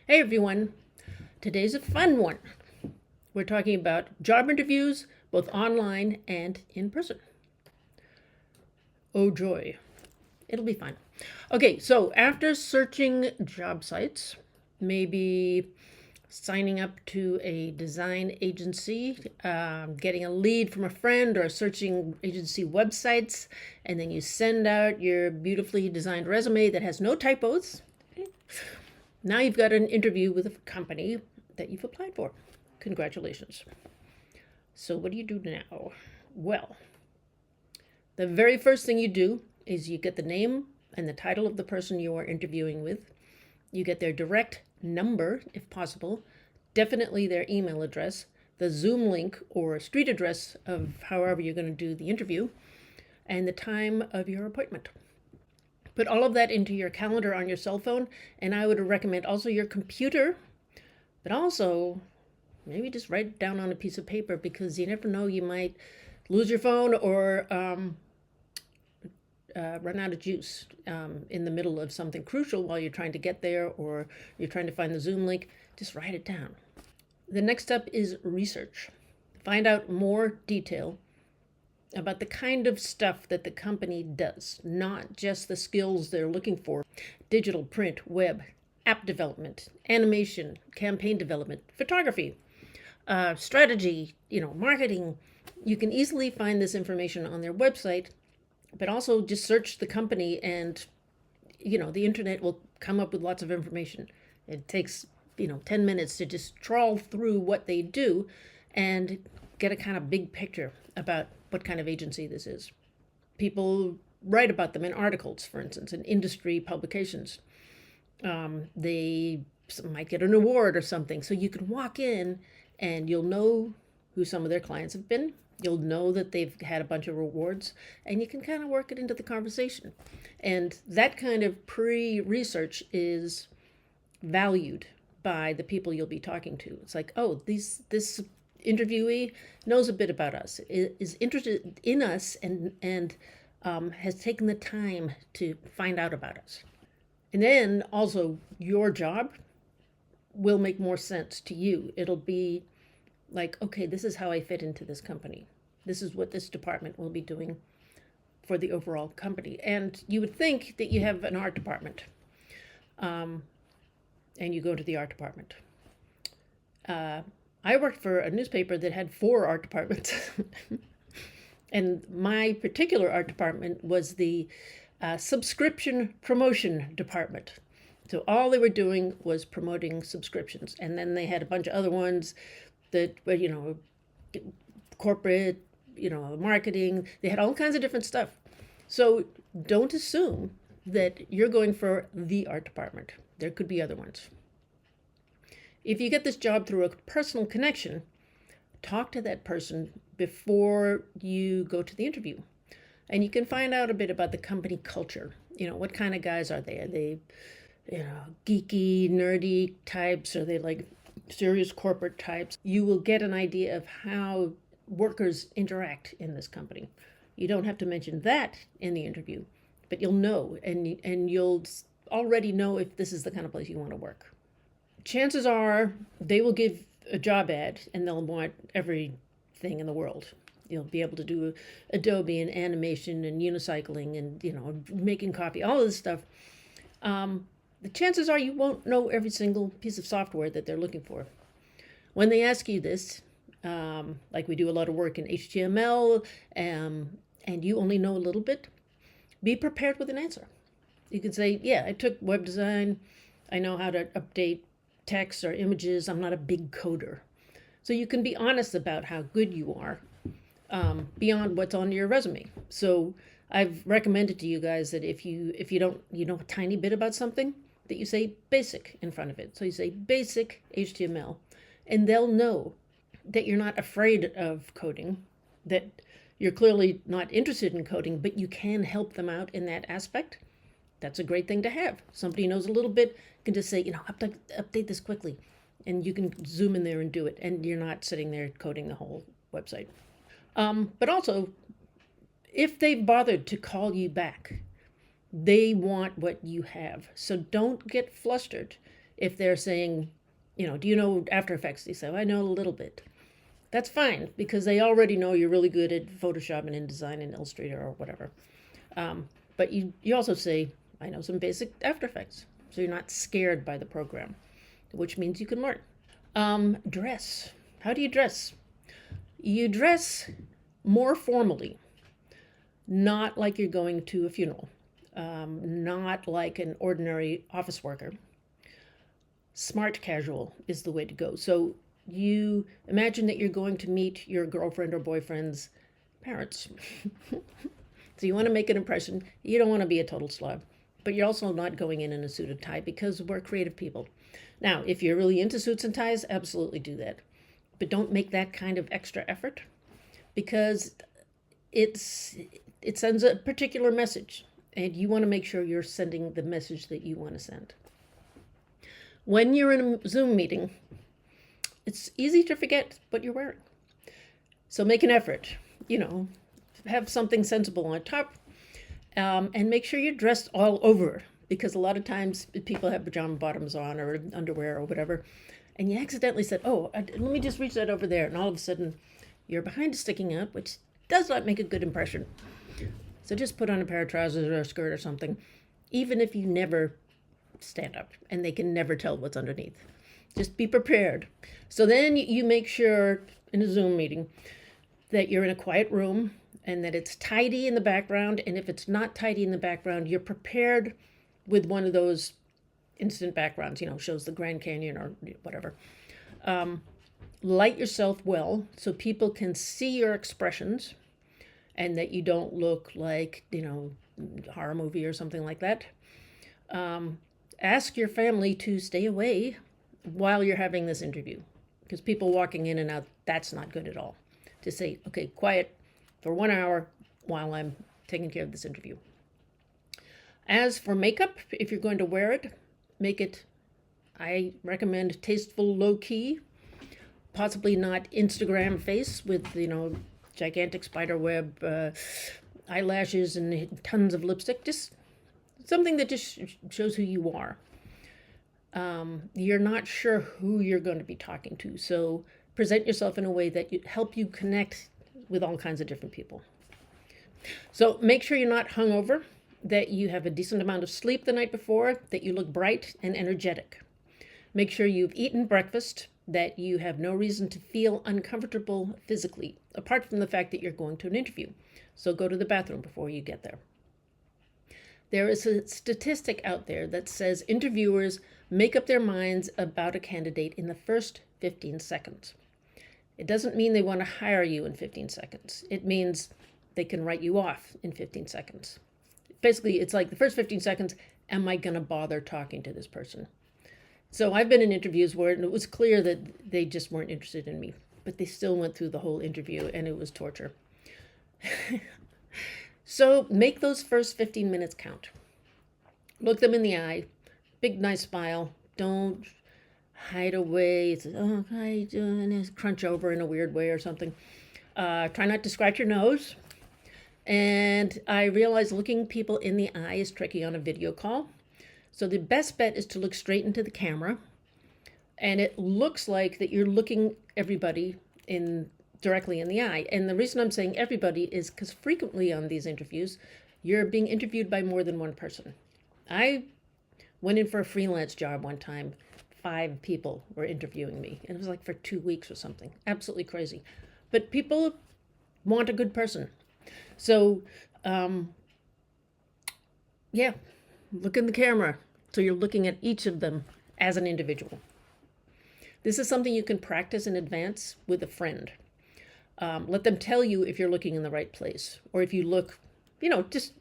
Hey everyone, today's a fun one. We're talking about job interviews, both online and in person. Oh joy, it'll be fun. Okay, so after searching job sites, maybe signing up to a design agency, getting a lead from a friend, or searching agency websites, and then you send out your beautifully designed resume that has no typos. Now you've got an interview with a company that you've applied for. Congratulations. So, what do you do now? Well, the very first thing you do is you get the name and the title of the person you are interviewing with. You get their direct number, if possible, definitely their email address, the Zoom link or street address of however you're going to do the interview, and the time of your appointment. Put all of that into your calendar on your cell phone, and I would recommend also your computer, but also maybe just write it down on a piece of paper because you never know, you might lose your phone or run out of juice in the middle of something crucial while you're trying to get there or you're trying to find the Zoom link. Just write it down. The next step is research. Find out more detail about the kind of stuff that the company does, not just the skills they're looking for: digital, print, web, app development, animation, campaign development, photography, strategy, marketing. You can easily find this information on their website, but also just search the company and, the internet will come up with lots of information. It takes, 10 minutes to just trawl through what they do and get a kind of big picture about what kind of agency this is. People write about them in articles, for instance, in industry publications. They might get an award or something. So you can walk in and you'll know who some of their clients have been. You'll know that they've had a bunch of rewards, and you can kind of work it into the conversation. And that kind of pre-research is valued by the people you'll be talking to. It's like, oh, this interviewee knows a bit about us, is interested in us, and has taken the time to find out about us. And then also, your job will make more sense to you. It'll be like, okay, this is how I fit into this company. This is what this department will be doing for the overall company. And you would think that you have an art department, and you go to the art department. I worked for a newspaper that had 4 art departments. And my particular art department was the subscription promotion department. So all they were doing was promoting subscriptions. And then they had a bunch of other ones that were, corporate, marketing. They had all kinds of different stuff. So don't assume that you're going for the art department. There could be other ones. If you get this job through a personal connection, talk to that person before you go to the interview. And you can find out a bit about the company culture. What kind of guys are they? Are they, geeky, nerdy types? Are they like serious corporate types? You will get an idea of how workers interact in this company. You don't have to mention that in the interview, but you'll know, and you'll already know if this is the kind of place you want to work. Chances are they will give a job ad and they'll want everything in the world. You'll be able to do Adobe and animation and unicycling and, making coffee, all of this stuff. The chances are you won't know every single piece of software that they're looking for. When they ask you this, like we do a lot of work in HTML, and you only know a little bit, be prepared with an answer. You could say, yeah, I took web design. I know how to update text or images. I'm not a big coder. So you can be honest about how good you are, beyond what's on your resume. So I've recommended to you guys that if you don't know a tiny bit about something, that you say basic in front of it. So you say basic HTML, and they'll know that you're not afraid of coding, that you're clearly not interested in coding, but you can help them out in that aspect. That's a great thing to have. Somebody knows a little bit, can just say, update this quickly. And you can zoom in there and do it. And you're not sitting there coding the whole website. But also, if they've bothered to call you back, they want what you have. So don't get flustered If they're saying, do you know After Effects? They say, I know a little bit. That's fine because they already know you're really good at Photoshop and InDesign and Illustrator or whatever. But you also say, I know some basic After Effects. So you're not scared by the program, which means you can learn. Dress. How do you dress? You dress more formally, not like you're going to a funeral, not like an ordinary office worker. Smart casual is the way to go. So you imagine that you're going to meet your girlfriend or boyfriend's parents. So you want to make an impression. You don't want to be a total slob, but you're also not going in a suit and tie because we're creative people. Now, if you're really into suits and ties, absolutely do that. But don't make that kind of extra effort because it sends a particular message, and you want to make sure you're sending the message that you want to send. When you're in a Zoom meeting, it's easy to forget what you're wearing. So make an effort, have something sensible on top, and make sure you're dressed all over, because a lot of times people have pajama bottoms on or underwear or whatever, and you accidentally said, let me just reach that over there, and all of a sudden your behind is sticking out, which does not make a good impression. So just put on a pair of trousers or a skirt or something, even if you never stand up and they can never tell what's underneath. Just be prepared. So then you make sure in a Zoom meeting that you're in a quiet room and that it's tidy in the background. And if it's not tidy in the background, you're prepared with one of those instant backgrounds, shows the Grand Canyon or whatever. Light yourself well so people can see your expressions and that you don't look like, horror movie or something like that. Ask your family to stay away while you're having this interview, because people walking in and out, that's not good at all. To say, okay, quiet for 1 hour while I'm taking care of this interview. As for makeup, if you're going to wear it, make it, I recommend tasteful, low-key, possibly not Instagram face with, gigantic spider web eyelashes and tons of lipstick. Just something that just shows who you are. You're not sure who you're going to be talking to, so present yourself in a way that help you connect with all kinds of different people. So make sure you're not hungover, that you have a decent amount of sleep the night before, that you look bright and energetic. Make sure you've eaten breakfast, that you have no reason to feel uncomfortable physically, apart from the fact that you're going to an interview. So go to the bathroom before you get there. There is a statistic out there that says interviewers make up their minds about a candidate in the first 15 seconds. It doesn't mean they want to hire you in 15 seconds. It means they can write you off in 15 seconds. Basically, it's like the first 15 seconds, am I going to bother talking to this person? So I've been in interviews where it was clear that they just weren't interested in me, but they still went through the whole interview and it was torture. So make those first 15 minutes count. Look them in the eye, big nice smile. Don't hide away. It's, how you doing? Crunch over in a weird way or something. Try not to scratch your nose. And I realize looking people in the eye is tricky on a video call. So the best bet is to look straight into the camera. And it looks like that you're looking everybody directly in the eye. And the reason I'm saying everybody is because frequently on these interviews, you're being interviewed by more than one person. I went in for a freelance job one time. 5 people were interviewing me. And it was like for 2 weeks or something. Absolutely crazy. But people want a good person. So, look in the camera. So you're looking at each of them as an individual. This is something you can practice in advance with a friend. Let them tell you if you're looking in the right place. Or if you look, just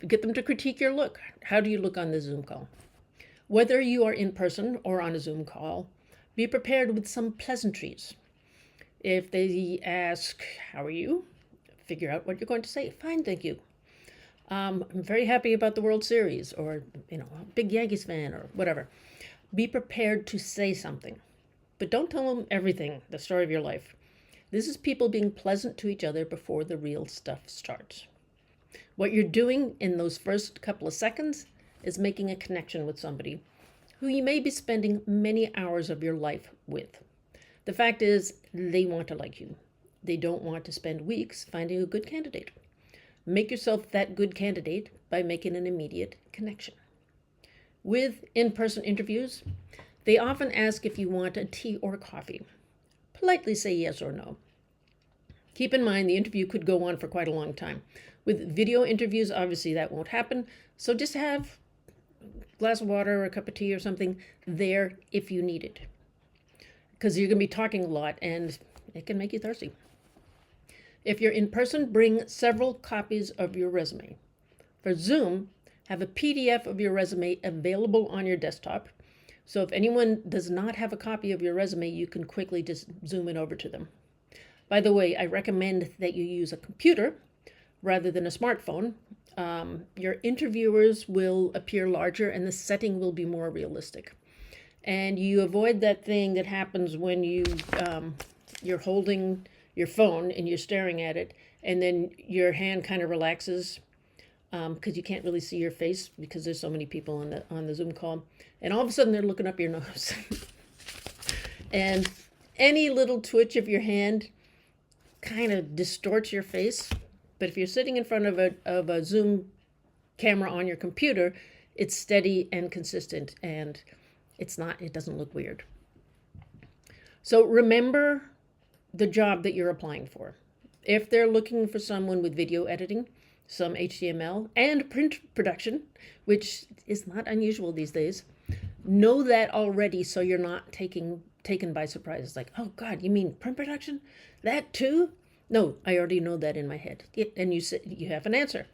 get them to critique your look. How do you look on the Zoom call? Whether you are in person or on a Zoom call, be prepared with some pleasantries. If they ask, how are you? Figure out what you're going to say. Fine, thank you. I'm very happy about the World Series, or, a big Yankees fan, or whatever. Be prepared to say something. But don't tell them everything, the story of your life. This is people being pleasant to each other before the real stuff starts. What you're doing in those first couple of seconds is making a connection with somebody who you may be spending many hours of your life with. The fact is, they want to like you. They don't want to spend weeks finding a good candidate. Make yourself that good candidate by making an immediate connection. With in-person interviews, they often ask if you want a tea or coffee. Politely say yes or no. Keep in mind the interview could go on for quite a long time. With video interviews, obviously that won't happen, so just have a glass of water or a cup of tea or something there if you need it. Because you're going to be talking a lot and it can make you thirsty. If you're in person, bring several copies of your resume. For Zoom, have a PDF of your resume available on your desktop. So if anyone does not have a copy of your resume, you can quickly just zoom it over to them. By the way, I recommend that you use a computer rather than a smartphone. Your interviewers will appear larger and the setting will be more realistic. And you avoid that thing that happens when you're holding your phone and you're staring at it, and then your hand kind of relaxes because you can't really see your face because there's so many people on the Zoom call, and all of a sudden they're looking up your nose. And any little twitch of your hand kind of distorts your face. But if you're sitting in front of a Zoom camera on your computer, it's steady and consistent, and it doesn't look weird. So remember the job that you're applying for. If they're looking for someone with video editing, some HTML, and print production, which is not unusual these days, know that already so you're not taken by surprise. It's like, oh God, you mean print production? That too? No, I already know that in my head. And you have an answer.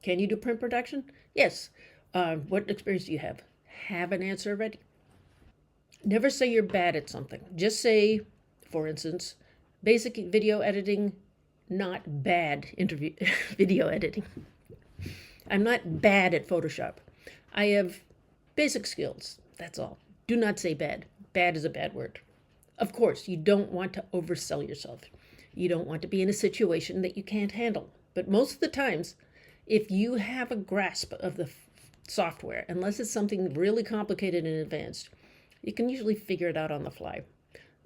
Can you do print production? Yes. What experience do you have? Have an answer ready. Never say you're bad at something. Just say, for instance, basic video editing, not bad video editing. I'm not bad at Photoshop. I have basic skills. That's all. Do not say bad. Bad is a bad word. Of course, you don't want to oversell yourself. You don't want to be in a situation that you can't handle. But most of the times, if you have a grasp of the software, unless it's something really complicated and advanced, you can usually figure it out on the fly.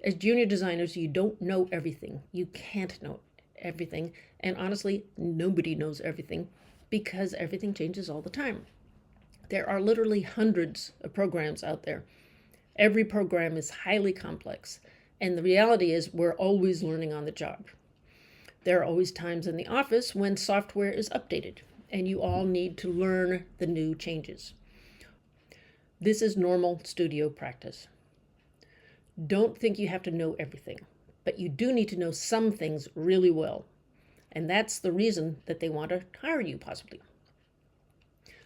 As junior designers, you don't know everything. You can't know everything. And honestly, nobody knows everything because everything changes all the time. There are literally hundreds of programs out there. Every program is highly complex. And the reality is we're always learning on the job. There are always times in the office when software is updated and you all need to learn the new changes. This is normal studio practice. Don't think you have to know everything, but you do need to know some things really well. And that's the reason that they want to hire you, possibly.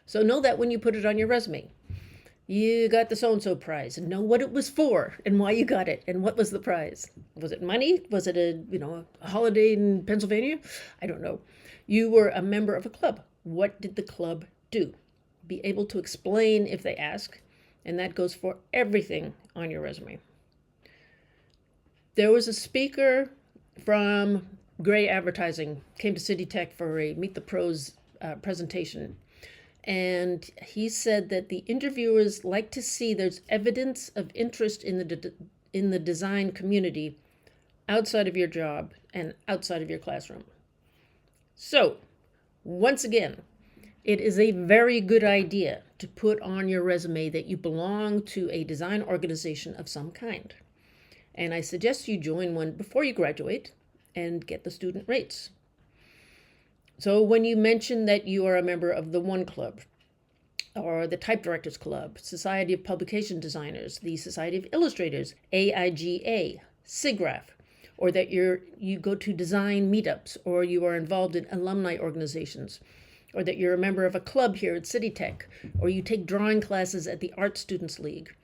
So know that when you put it on your resume. You got the so-and-so prize, and know what it was for and why you got it and what was the prize. Was it money? Was it a holiday in Pennsylvania? I don't know. You were a member of a club. What did the club do? Be able to explain if they ask, and that goes for everything on your resume. There was a speaker from Gray Advertising, came to City Tech for a Meet the Pros presentation. And he said that the interviewers like to see there's evidence of interest in the design community outside of your job and outside of your classroom. So, once again, it is a very good idea to put on your resume that you belong to a design organization of some kind. And I suggest you join one before you graduate and get the student rates. So when you mention that you are a member of the One Club, or the Type Directors Club, Society of Publication Designers, the Society of Illustrators, AIGA, SIGGRAPH, or that you go to design meetups, or you are involved in alumni organizations, or that you're a member of a club here at City Tech, or you take drawing classes at the Art Students League,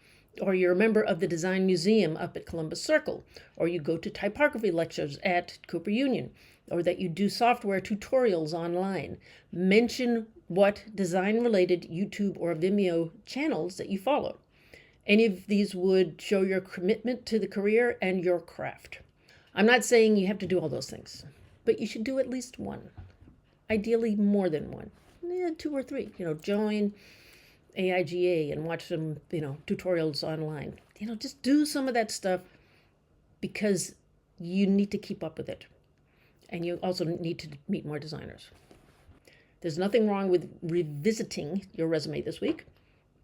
or you're a member of the Design Museum up at Columbus Circle, or you go to typography lectures at Cooper Union, or that you do software tutorials online. Mention what design-related YouTube or Vimeo channels that you follow. Any of these would show your commitment to the career and your craft. I'm not saying you have to do all those things, but you should do at least one. Ideally, more than one. 2 or 3. Join AIGA and watch some, tutorials online. Just do some of that stuff because you need to keep up with it. And you also need to meet more designers. There's nothing wrong with revisiting your resume this week,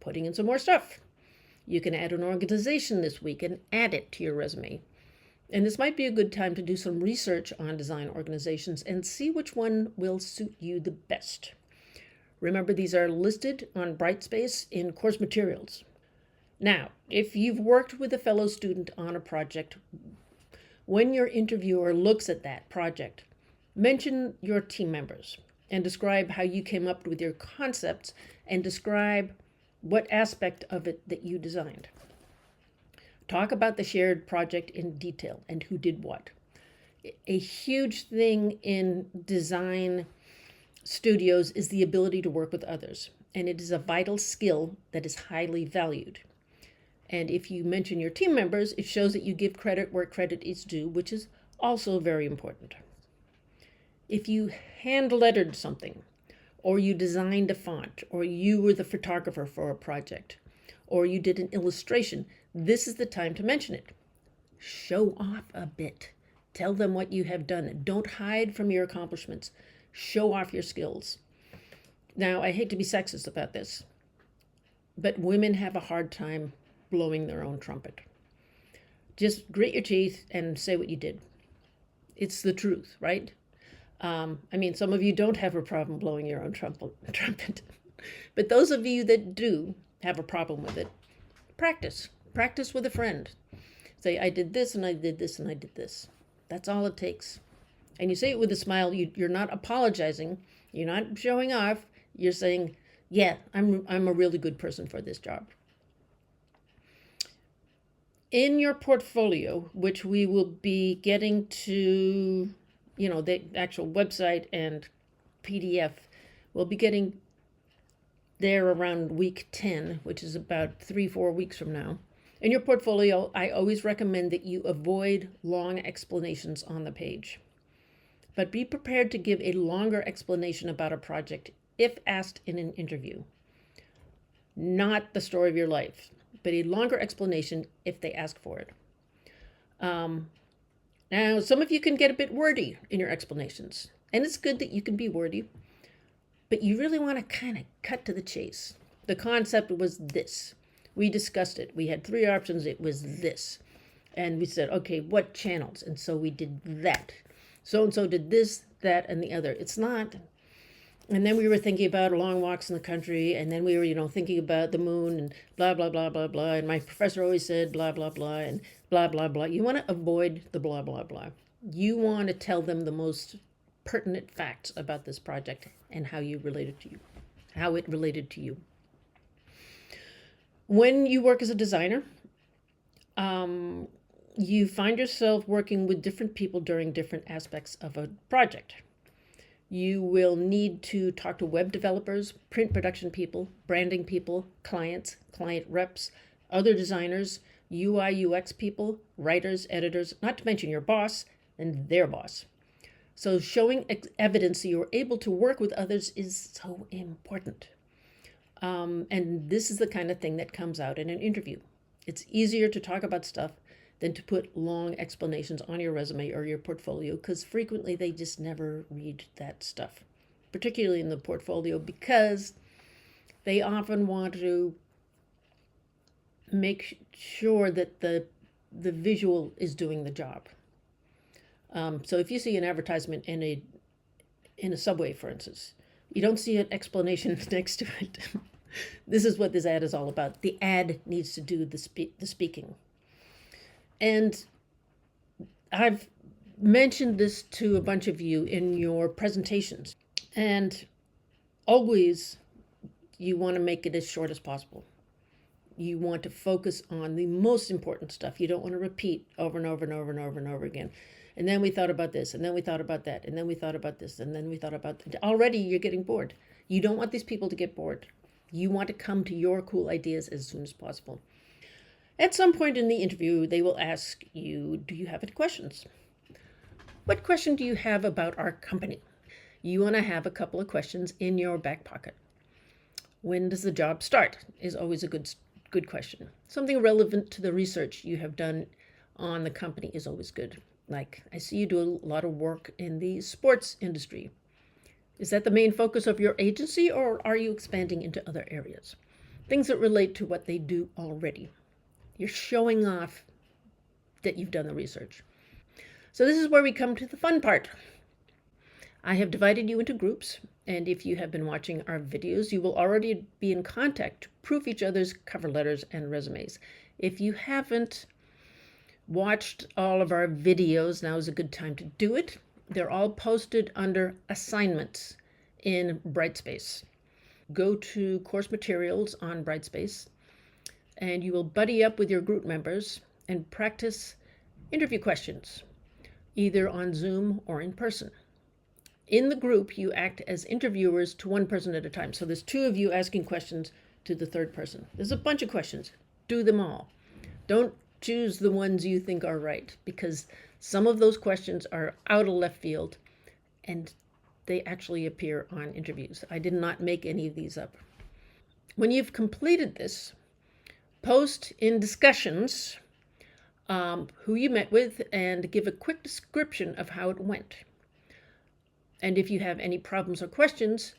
putting in some more stuff. You can add an organization this week and add it to your resume. And this might be a good time to do some research on design organizations and see which one will suit you the best. Remember, these are listed on Brightspace in course materials. Now, if you've worked with a fellow student on a project, when your interviewer looks at that project, mention your team members and describe how you came up with your concepts and describe what aspect of it that you designed. Talk about the shared project in detail and who did what. A huge thing in design studios is the ability to work with others, and it is a vital skill that is highly valued. And if you mention your team members, it shows that you give credit where credit is due, which is also very important. If you hand-lettered something, or you designed a font, or you were the photographer for a project, or you did an illustration, this is the time to mention it. Show off a bit. Tell them what you have done. Don't hide from your accomplishments. Show off your skills. Now, I hate to be sexist about this, but women have a hard time blowing their own trumpet. Just grit your teeth and say what you did. It's the truth, right? Some of you don't have a problem blowing your own trumpet, but those of you that do have a problem with it, practice. Practice with a friend. Say, I did this and I did this and I did this. That's all it takes. And you say it with a smile. You're not apologizing. You're not showing off. You're saying, yeah, I'm a really good person for this job. In your portfolio, which we will be getting to, the actual website and PDF, we'll be getting there around week 10, which is about 3-4 weeks from now. In your portfolio, I always recommend that you avoid long explanations on the page. But be prepared to give a longer explanation about a project if asked in an interview. Not the story of your life, but a longer explanation if they ask for it. Now, some of you can get a bit wordy in your explanations, and it's good that you can be wordy, but you really want to kind of cut to the chase. The concept was this. We discussed it. We had 3 options. It was this. And we said, okay, what channels? And so we did that. So-and-so did this, that, and the other. It's not. And then we were thinking about long walks in the country, and then we were, thinking about the moon and blah, blah, blah, blah, blah. And my professor always said blah, blah, blah, and blah, blah, blah. You want to avoid the blah, blah, blah. You want to tell them the most pertinent facts about this project and how it related to you. When you work as a designer, you find yourself working with different people during different aspects of a project. You will need to talk to web developers, print production people, branding people, clients, client reps, other designers, UI, UX people, writers, editors, not to mention your boss and their boss. So showing evidence that you're able to work with others is so important. And this is the kind of thing that comes out in an interview. It's easier to talk about stuff than to put long explanations on your resume or your portfolio, because frequently they just never read that stuff, particularly in the portfolio, because they often want to make sure that the visual is doing the job. So if you see an advertisement in a subway, for instance, you don't see an explanation next to it. This is what this ad is all about. The ad needs to do the speaking. And I've mentioned this to a bunch of you in your presentations. And always you want to make it as short as possible. You want to focus on the most important stuff. You don't want to repeat over and over and over and over and over again. And then we thought about this, and then we thought about that, and then we thought about this, and then we thought about that. Already you're getting bored. You don't want these people to get bored. You want to come to your cool ideas as soon as possible. At some point in the interview, they will ask you, do you have any questions? What question do you have about our company? You want to have a couple of questions in your back pocket. When does the job start is always a good question. Something relevant to the research you have done on the company is always good. Like, I see you do a lot of work in the sports industry. Is that the main focus of your agency, or are you expanding into other areas? Things that relate to what they do already. You're showing off that you've done the research. So this is where we come to the fun part. I have divided you into groups, and if you have been watching our videos, you will already be in contact to proof each other's cover letters and resumes. If you haven't watched all of our videos, now is a good time to do it. They're all posted under assignments in Brightspace. Go to course materials on Brightspace, and you will buddy up with your group members and practice interview questions, either on Zoom or in person. In the group, you act as interviewers to one person at a time. So there's two of you asking questions to the third person. There's a bunch of questions. Do them all. Don't choose the ones you think are right, because some of those questions are out of left field and they actually appear on interviews. I did not make any of these up. When you've completed this, post in discussions who you met with and give a quick description of how it went. And if you have any problems or questions,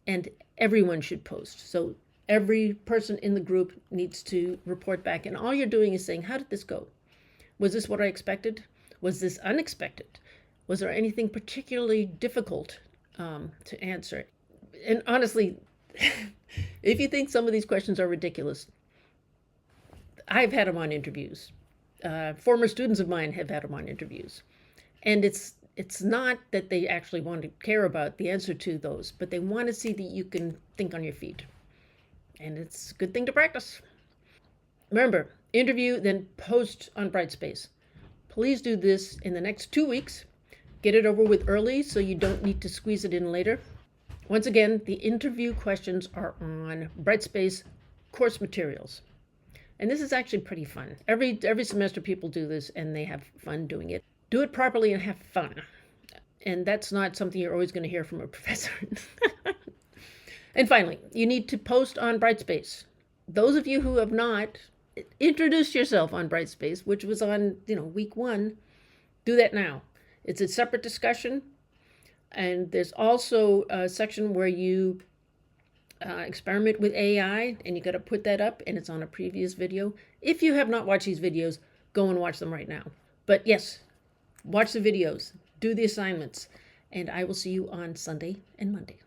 and everyone should post. So every person in the group needs to report back. And all you're doing is saying, how did this go? Was this what I expected? Was this unexpected? Was there anything particularly difficult to answer? And honestly, if you think some of these questions are ridiculous, I've had them on interviews. Former students of mine have had them on interviews. And it's not that they actually want to care about the answer to those, but they want to see that you can think on your feet. And it's a good thing to practice. Remember, interview, then post on Brightspace. Please do this in the next 2 weeks. Get it over with early so you don't need to squeeze it in later. Once again, the interview questions are on Brightspace course materials. And this is actually pretty fun. Every semester people do this and they have fun doing it. Do it properly and have fun. And that's not something you're always going to hear from a professor. And finally, you need to post on Brightspace. Those of you who have not, introduce yourself on Brightspace, which was on, week 1. Do that now. It's a separate discussion. And there's also a section where you experiment with AI, and you got to put that up, and it's on a previous video. If you have not watched these videos, go and watch them right now. But yes, watch the videos, do the assignments, and I will see you on Sunday and Monday.